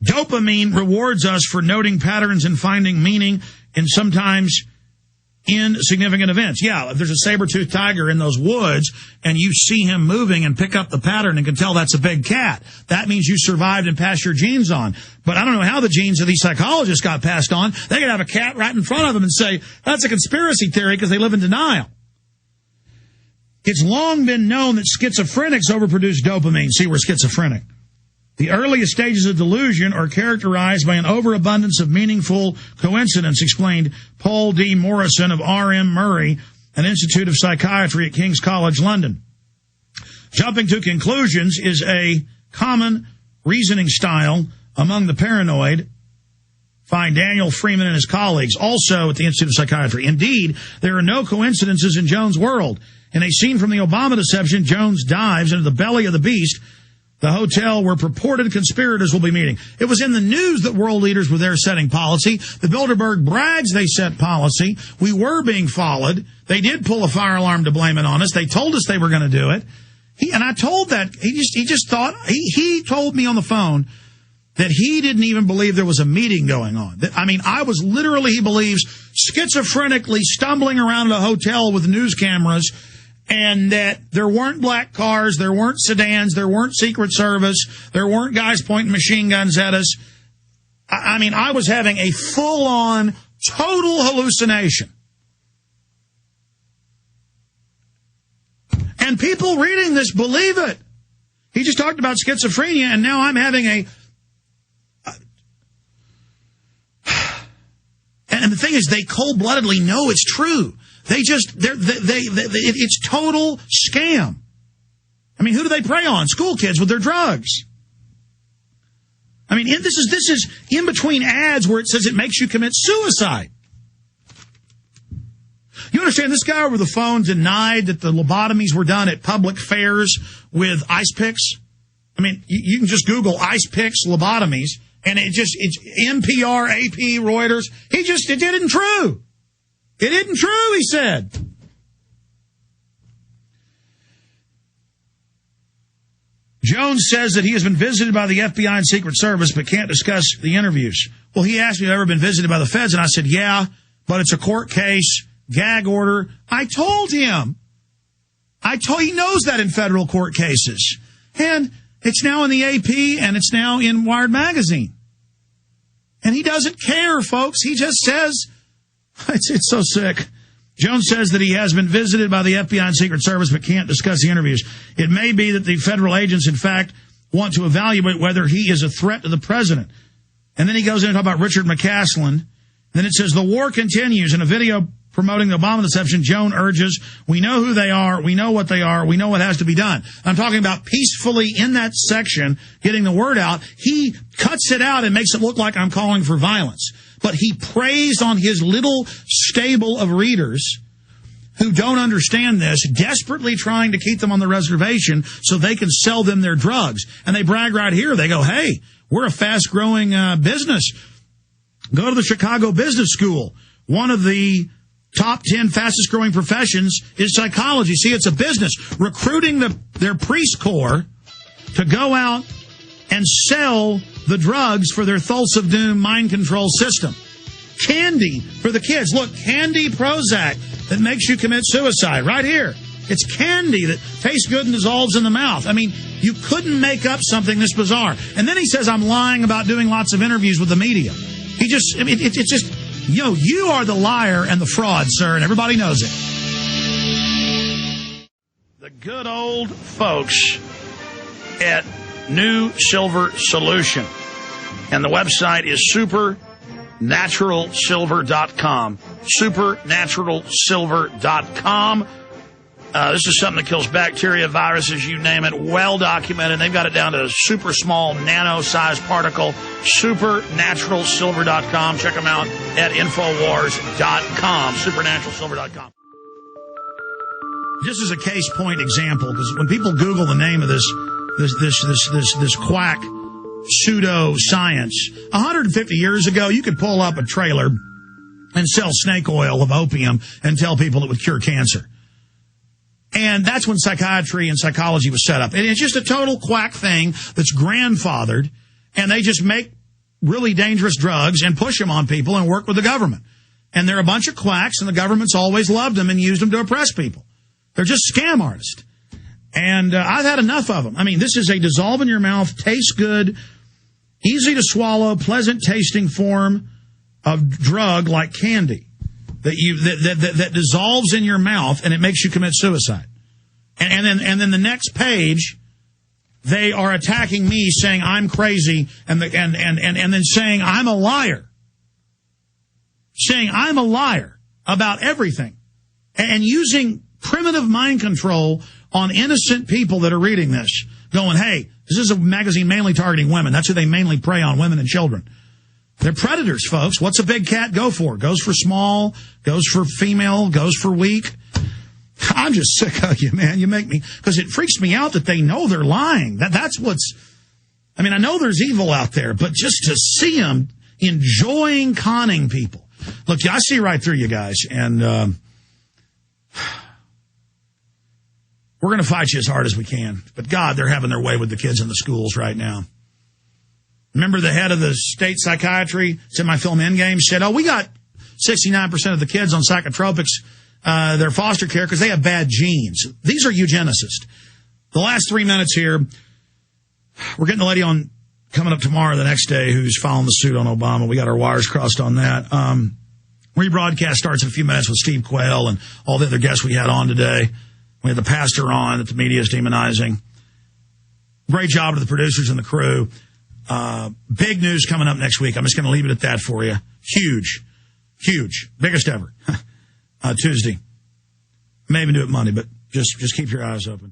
Dopamine rewards us for noting patterns and finding meaning in sometimes insignificant events. Yeah, if there's a saber-toothed tiger in those woods and you see him moving and pick up the pattern and can tell that's a big cat, that means you survived and passed your genes on. But I don't know how the genes of these psychologists got passed on. They could have a cat right in front of them and say, that's a conspiracy theory because they live in denial. It's long been known that schizophrenics overproduce dopamine. See, we're schizophrenic. The earliest stages of delusion are characterized by an overabundance of meaningful coincidence, explained Paul D. Morrison of R.M. Murray, an Institute of Psychiatry at King's College London. Jumping to conclusions is a common reasoning style among the paranoid, find Daniel Freeman and his colleagues, also at the Institute of Psychiatry. Indeed, there are no coincidences in Jones' world. In a scene from the Obama deception, Jones dives into the belly of the beast, the hotel where purported conspirators will be meeting. It was in the news that world leaders were there setting policy. The Bilderberg brags they set policy. We were being followed. They did pull a fire alarm to blame it on us. They told us they were going to do it. And I told that, he just thought, he told me on the phone that he didn't even believe there was a meeting going on. I mean, I was literally, he believes, schizophrenically stumbling around at a hotel with news cameras, and that there weren't black cars, there weren't sedans, there weren't Secret Service, there weren't guys pointing machine guns at us. I mean, I was having a full-on, total hallucination. And people reading this believe it. He just talked about schizophrenia, and now I'm having a... And the thing is, they cold-bloodedly know it's true. It's total scam. I mean, who do they prey on? School kids with their drugs. I mean, this is in between ads where it says it makes you commit suicide. You understand, this guy over the phone denied that the lobotomies were done at public fairs with ice picks. I mean, you can just Google ice picks lobotomies, and it's NPR, AP, Reuters. It isn't true. It isn't true, he said. Jones says that he has been visited by the FBI and Secret Service but can't discuss the interviews. Well, he asked me if I've ever been visited by the feds, and I said, yeah, but it's a court case, gag order. I told him. He knows that in federal court cases. And it's now in the AP, and it's now in Wired Magazine. And he doesn't care, folks. He just says... It's so sick. Jones says that he has been visited by the FBI and Secret Service but can't discuss the interviews. It may be that the federal agents, in fact, want to evaluate whether he is a threat to the president. And then he goes in and talks about Richard McCaslin. Then it says the war continues. In a video promoting the Obama deception, Jones urges, we know who they are, we know what they are, we know what has to be done. I'm talking about peacefully in that section, getting the word out. He cuts it out and makes it look like I'm calling for violence. But he preys on his little stable of readers who don't understand this, desperately trying to keep them on the reservation so they can sell them their drugs. And they brag right here. They go, hey, we're a fast-growing business. Go to the Chicago Business School. One of the top 10 fastest-growing professions is psychology. See, it's a business. Recruiting their priest corps to go out and sell the drugs for their Thulsa of Doom mind control system. Candy for the kids. Look, candy Prozac that makes you commit suicide right here. It's candy that tastes good and dissolves in the mouth. I mean, you couldn't make up something this bizarre. And then he says, I'm lying about doing lots of interviews with the media. It's just, you are the liar and the fraud, sir, and everybody knows it. The good old folks at New Silver Solution. And the website is supernaturalsilver.com. Supernaturalsilver.com. This is something that kills bacteria, viruses, you name it, well documented. They've got it down to a super small nano-sized particle. Supernaturalsilver.com. Check them out at Infowars.com. Supernaturalsilver.com. This is a case point example, because when people Google the name of this quack pseudo-science, 150 years ago, you could pull up a trailer and sell snake oil of opium and tell people it would cure cancer. And that's when psychiatry and psychology was set up. And it's just a total quack thing that's grandfathered, and they just make really dangerous drugs and push them on people and work with the government. And they're a bunch of quacks, and the government's always loved them and used them to oppress people. They're just scam artists. And I've had enough of them. I mean, this is a dissolve-in-your-mouth, tastes good, easy to swallow, pleasant-tasting form of drug like candy that dissolves in your mouth, and it makes you commit suicide. And then the next page, they are attacking me, saying I'm crazy, and then saying I'm a liar. Saying I'm a liar about everything. And using primitive mind control on innocent people that are reading this, going, hey, this is a magazine mainly targeting women. That's who they mainly prey on, women and children. They're predators, folks. What's a big cat go for? Goes for small, goes for female, goes for weak. I'm just sick of you, man. You make me, because it freaks me out that they know they're lying. That's what's, I mean, I know there's evil out there, but just to see them enjoying conning people. Look, I see right through you guys, and we're going to fight you as hard as we can. But God, they're having their way with the kids in the schools right now. Remember the head of the state psychiatry, said my film Endgame, said, oh, we got 69% of the kids on psychotropics, their foster care, because they have bad genes. These are eugenicists. The last 3 minutes here, we're getting a lady on coming up tomorrow, the next day, who's filing the suit on Obama. We got our wires crossed on that. Rebroadcast starts in a few minutes with Steve Quayle and all the other guests we had on today. We had the pastor on that the media is demonizing. Great job to the producers and the crew. Big news coming up next week. I'm just going to leave it at that for you. Huge. Biggest ever. Tuesday. May even do it Monday, but just keep your eyes open.